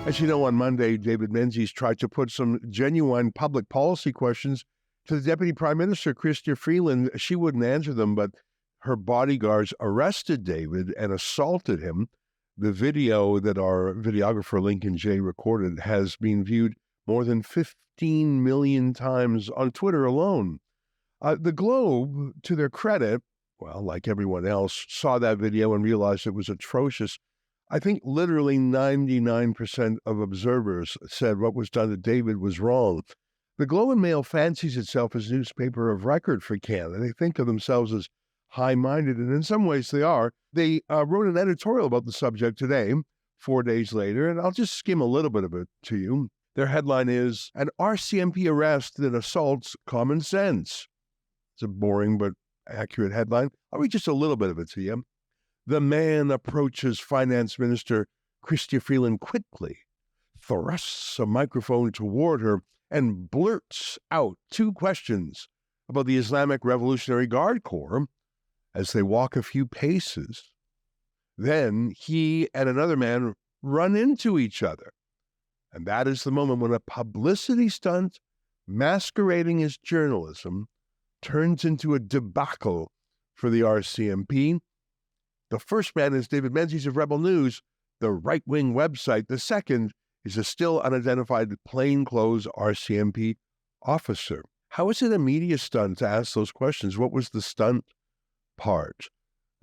As you know, on Monday, David Menzies tried to put some genuine public policy questions to the Deputy Prime Minister, Chrystia Freeland. She wouldn't answer them, but her bodyguards arrested David and assaulted him. The video that our videographer Lincoln Jay recorded has been viewed more than 15 million times on Twitter alone. The Globe, to their credit, well, like everyone else, saw that video and realized it was atrocious. I think literally 99% of observers said what was done to David was wrong. The Globe and Mail fancies itself as a newspaper of record for Canada. They think of themselves as high-minded, and in some ways they are. They wrote an editorial about the subject today, 4 days later, and I'll just skim a little bit of it to you. Their headline is, "An RCMP arrest that assaults common sense." It's a boring but accurate headline. I'll read just a little bit of it to you. The man approaches Finance Minister Chrystia Freeland quickly, thrusts a microphone toward her, and blurts out two questions about the Islamic Revolutionary Guard Corps as they walk a few paces. Then he and another man run into each other. And that is the moment when a publicity stunt masquerading as journalism turns into a debacle for the RCMP. The first man is David Menzies of Rebel News, the right-wing website. The second is a still unidentified plainclothes RCMP officer. How is it a media stunt to ask those questions? What was the stunt part?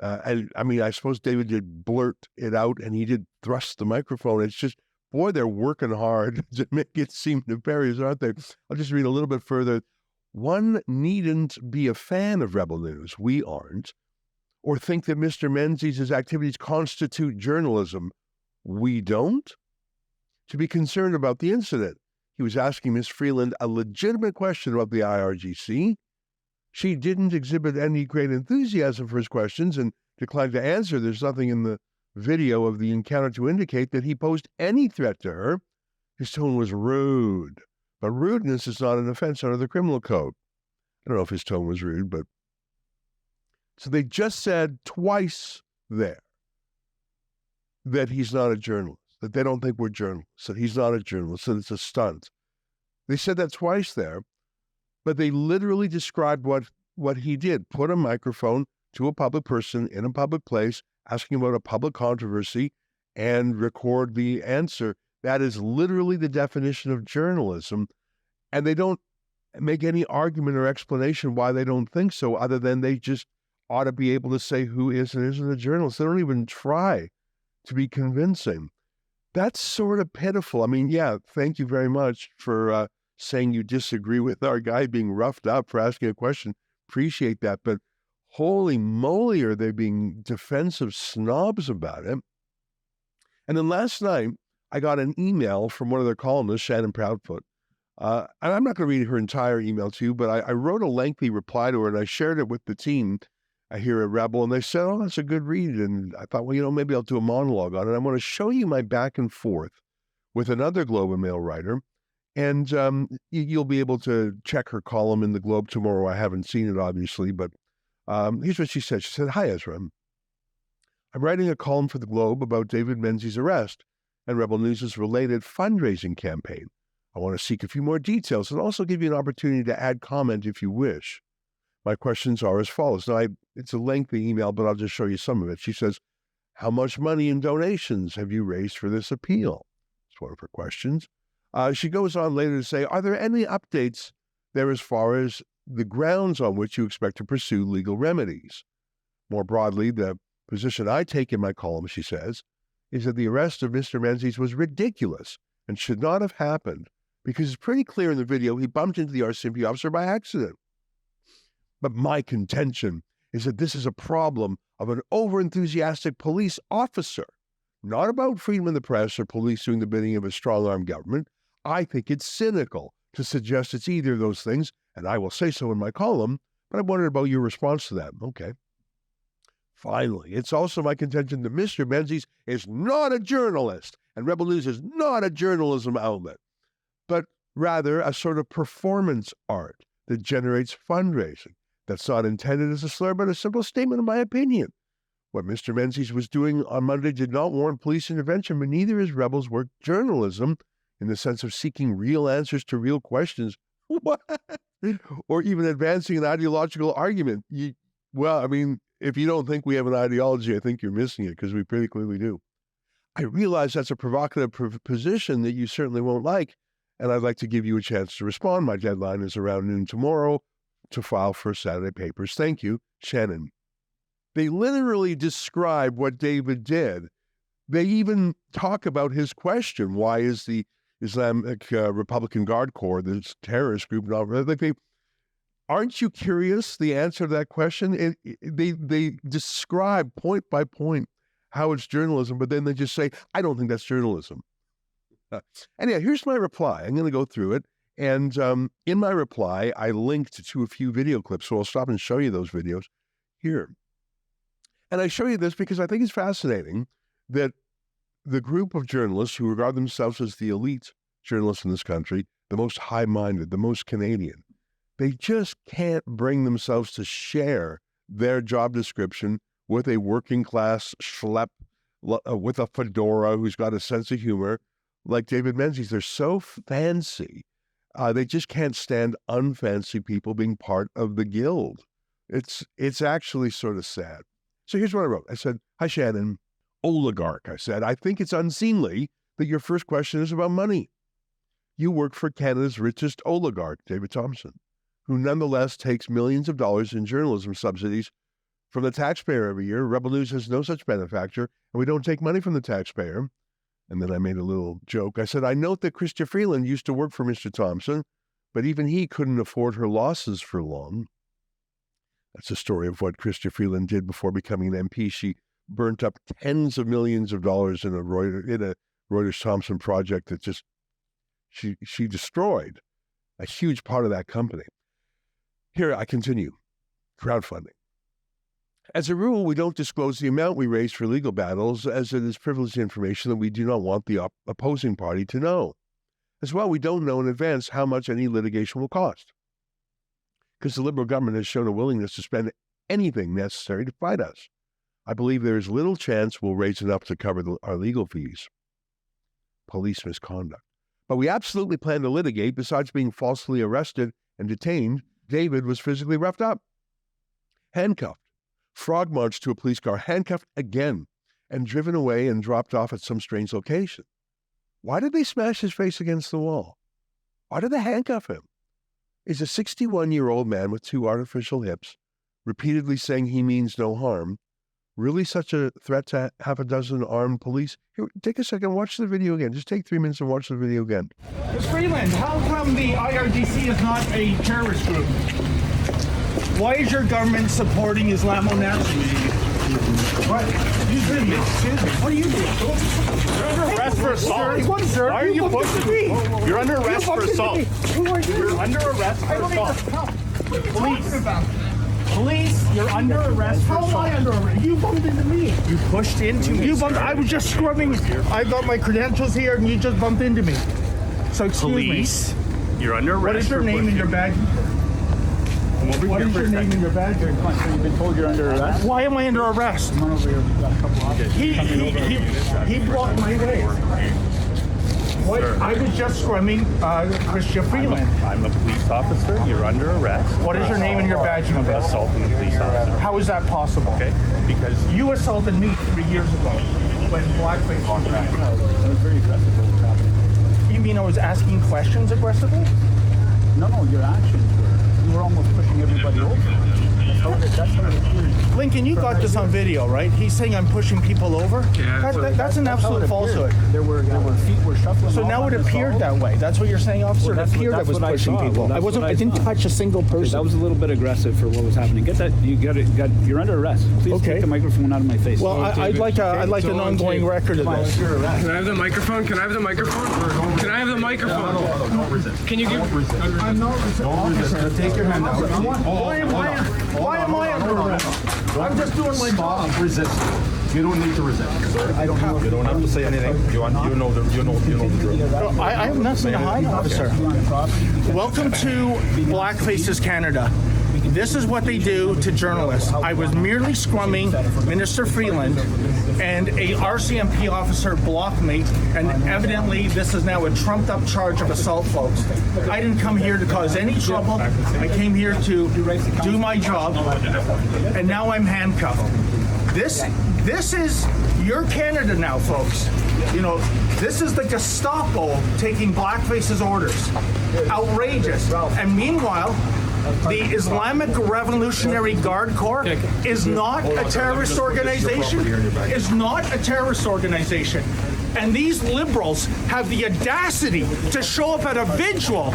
I suppose David did blurt it out and he did thrust the microphone. It's just, boy, they're working hard to make it seem nefarious, aren't they? I'll just read a little bit further. One needn't be a fan of Rebel News. We aren't. Or think that Mr. Menzies' activities constitute journalism. We don't. To be concerned about the incident. He was asking Ms. Freeland a legitimate question about the IRGC. She didn't exhibit any great enthusiasm for his questions and declined to answer. There's nothing in the video of the encounter to indicate that he posed any threat to her. His tone was rude, but rudeness is not an offense under the criminal code. I don't know if his tone was rude, but so they just said twice there that he's not a journalist, that they don't think we're journalists, that he's not a journalist, that it's a stunt. They said that twice there, but they literally described what he did. Put a microphone to a public person in a public place, asking about a public controversy, and record the answer. That is literally the definition of journalism. And they don't make any argument or explanation why they don't think so, other than they just ought to be able to say who is and isn't a journalist. They don't even try to be convincing. That's sort of pitiful. I mean, yeah, thank you very much for saying you disagree with our guy being roughed up for asking a question. Appreciate that. But holy moly, are they being defensive snobs about it? And then last night, I got an email from one of their columnists, Shannon Proudfoot. And I'm not going to read her entire email to you, but I wrote a lengthy reply to her, and I shared it with the team here at Rebel, and they said, oh, that's a good read. And I thought, well, maybe I'll do a monologue on it. I want to show you my back and forth with another Globe and Mail writer, and you'll be able to check her column in the Globe tomorrow. I haven't seen it, obviously, but here's what she said. She said, "Hi, Ezra. I'm writing a column for the Globe about David Menzies' arrest and Rebel News' related fundraising campaign. I want to seek a few more details and also give you an opportunity to add comment if you wish. My questions are as follows." Now, it's a lengthy email, but I'll just show you some of it. She says, "How much money in donations have you raised for this appeal?" It's one of her questions. She goes on later to say, "Are there any updates there as far as the grounds on which you expect to pursue legal remedies? More broadly, the position I take in my column," she says, "is that the arrest of Mr. Menzies was ridiculous and should not have happened because it's pretty clear in the video he bumped into the RCMP officer by accident. But my contention is that this is a problem of an over-enthusiastic police officer, not about freedom of the press or police doing the bidding of a strong-arm government. I think it's cynical to suggest it's either of those things, and I will say so in my column, but I wondered about your response to that." Okay. Finally, it's also my contention that Mr. Menzies is not a journalist, and Rebel News is not a journalism outlet, but rather a sort of performance art that generates fundraising. That's not intended as a slur, but a simple statement of my opinion. What Mr. Menzies was doing on Monday did not warrant police intervention, but neither is Rebels' work journalism in the sense of seeking real answers to real questions. What? Or even advancing an ideological argument. If you don't think we have an ideology, I think you're missing it, because we pretty clearly do. I realize that's a provocative position that you certainly won't like, and I'd like to give you a chance to respond. My deadline is around noon tomorrow to file for Saturday papers. Thank you, Shannon. They literally describe what David did. They even talk about his question, why is the Islamic Republican Guard Corps, this terrorist group, aren't you curious the answer to that question? They describe point by point how it's journalism, but then they just say, I don't think that's journalism. Anyhow, here's my reply. I'm going to go through it. And in my reply, I linked to a few video clips, so I'll stop and show you those videos here. And I show you this because I think it's fascinating that the group of journalists who regard themselves as the elite journalists in this country, the most high-minded, the most Canadian, they just can't bring themselves to share their job description with a working-class schlep with a fedora who's got a sense of humor like David Menzies. They're so fancy. They just can't stand unfancy people being part of the guild. It's actually sort of sad. So here's what I wrote. I said, hi, Shannon, oligarch. I said, I think it's unseemly that your first question is about money. You work for Canada's richest oligarch, David Thompson, who nonetheless takes millions of dollars in journalism subsidies from the taxpayer every year. Rebel News has no such benefactor, and we don't take money from the taxpayer. And then I made a little joke. I said, I note that Chrystia Freeland used to work for Mr. Thompson, but even he couldn't afford her losses for long. That's the story of what Chrystia Freeland did before becoming an MP. She burnt up tens of millions of dollars in a Reuters Thompson project that just she destroyed a huge part of that company. Here I continue. Crowdfunding. As a rule, we don't disclose the amount we raise for legal battles, as it is privileged information that we do not want the opposing party to know. As well, we don't know in advance how much any litigation will cost, because the Liberal government has shown a willingness to spend anything necessary to fight us. I believe there is little chance we'll raise enough to cover our legal fees. Police misconduct. But we absolutely plan to litigate. Besides being falsely arrested and detained, David was physically roughed up, handcuffed, frog marched to a police car, handcuffed again, and driven away and dropped off at some strange location. Why did they smash his face against the wall? Why did they handcuff him? Is a 61-year-old man with 2 artificial hips, repeatedly saying he means no harm, really such a threat to half a dozen armed police? Here, take a second, watch the video again. Just take 3 minutes and watch the video again. Ms. Freeland, how come the IRGC is not a terrorist group? Why is your government supporting Islamo-Nazis? What? Excuse me. What are you doing? You're under arrest for assault. What, sir? Why are you pushing me? You're under arrest for assault. Who are you? You're under arrest for assault. Police, you're under arrest for assault. How am I under arrest? You bumped into me. You pushed into me. You bumped. I was just scrubbing. I got my credentials here, and you just bumped into me. So excuse Police, you're under arrest. me. What is your name and your badge? What is your name and your badge? You've been told you're under arrest. Why am I under arrest? Come on over here. We've got a couple of He blocked my way. What? I was just scrumming Chrystia Freeland. I'm a police officer. You're under arrest. What is your name and your badge number? Assaulting a police officer. How is that possible? Okay, because You assaulted me 3 years ago when blackface was happening. that was very aggressive. What was happening? You mean I was asking questions aggressively? No, your actions were. You were almost pushing everybody over. That's how it appears. Lincoln, you got this on video, right? He's saying I'm pushing people over? Yeah, That's an absolute falsehood. There were feet were shuffling. So now it appeared that way. That's what you're saying, officer? Well, It appeared I that's was what I pushing saw. people. Well, that's what I didn't saw. touch a single person. That was a little bit aggressive for what was happening. Get that. You're under arrest. Please Okay. take the microphone out of my face. Well, I'd like an ongoing record of this. Can I have the microphone? Can I have the microphone? Can I have the microphone? Can you give? I'm not officer. Take your hand out. Why am I under arrest? I'm just doing my job. Resist. You don't need to resist. I don't know. You don't have to say anything. You know the drill. I have nothing to hide, officer. Welcome to Black Faces Canada. This is what they do to journalists. I was merely scrumming Minister Freeland, and a RCMP officer blocked me, and evidently this is now a trumped-up charge of assault, folks. I didn't come here to cause any trouble. I came here to do my job, and now I'm handcuffed. This is your Canada now, folks. You know, this is the Gestapo taking blackface's orders. Outrageous. And meanwhile, the Islamic Revolutionary Guard Corps is not a terrorist organization. Is not a terrorist organization. And these liberals have the audacity to show up at a vigil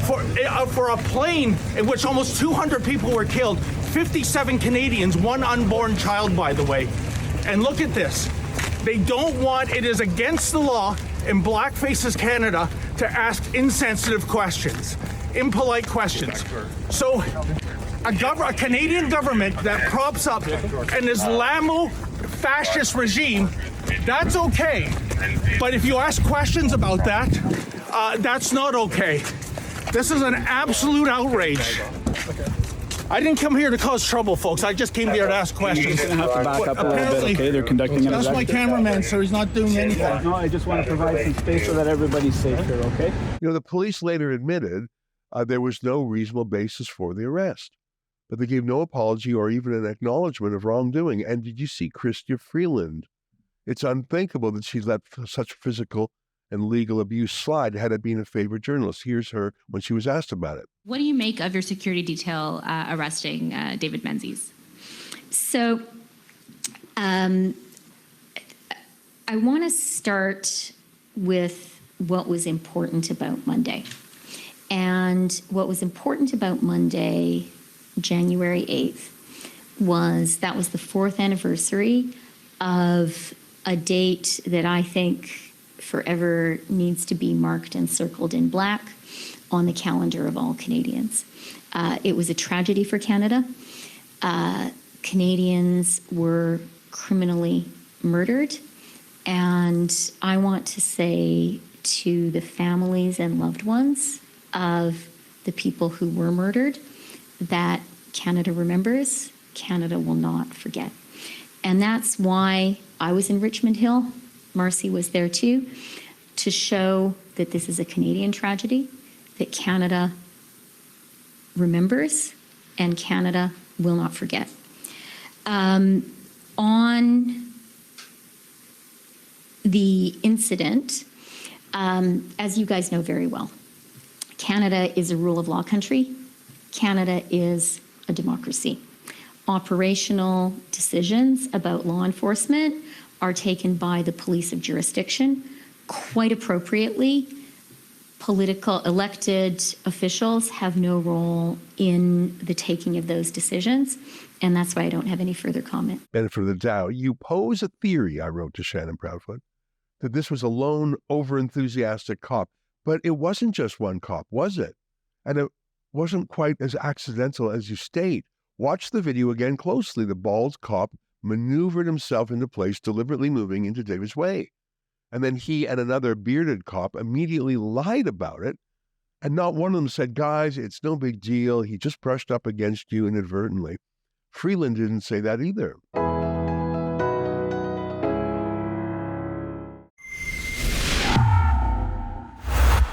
for a plane in which almost 200 people were killed, 57 Canadians, one unborn child, by the way. And look at this. They don't want, it is against the law in Blackface's Canada to ask insensitive questions, impolite questions. So a Canadian government that props up an Islamo-fascist regime, that's okay. But if you ask questions about that, that's not okay. This is an absolute outrage. I didn't come here to cause trouble, folks. I just came here to ask questions. You're gonna have to back up a little bit, okay? They're conducting an That's my cameraman, sir. He's not doing anything. No, I just want to provide some space so that everybody's safe here, okay? You know, the police later admitted there was no reasonable basis for the arrest, but they gave no apology or even an acknowledgement of wrongdoing. And did you see Chrystia Freeland? It's unthinkable that she let such physical and legal abuse slide had it been a favorite journalist. Here's her when she was asked about it. What do you make of your security detail arresting David Menzies? So I want to start with what was important about Monday. And what was important about Monday, January 8th, was that was the 4th anniversary of a date that I think forever needs to be marked and circled in black on the calendar of all Canadians. It was a tragedy for Canada. Canadians were criminally murdered. And I want to say to the families and loved ones of the people who were murdered that Canada remembers, Canada will not forget. And that's why I was in Richmond Hill. Marcy was there too, to show that this is a Canadian tragedy, that Canada remembers and Canada will not forget. On the incident, as you guys know very well, Canada is a rule of law country. Canada is a democracy. Operational decisions about law enforcement are taken by the police of jurisdiction. Quite appropriately, political elected officials have no role in the taking of those decisions, and that's why I don't have any further comment. Benefit of the doubt, you pose a theory, I wrote to Shannon Proudfoot, that this was a lone, overenthusiastic cop. But it wasn't just one cop, was it? And it wasn't quite as accidental as you state. Watch the video again closely. The bald cop maneuvered himself into place, deliberately moving into David's way. And then he and another bearded cop immediately lied about it. And not one of them said, guys, it's no big deal. He just brushed up against you inadvertently. Freeland didn't say that either.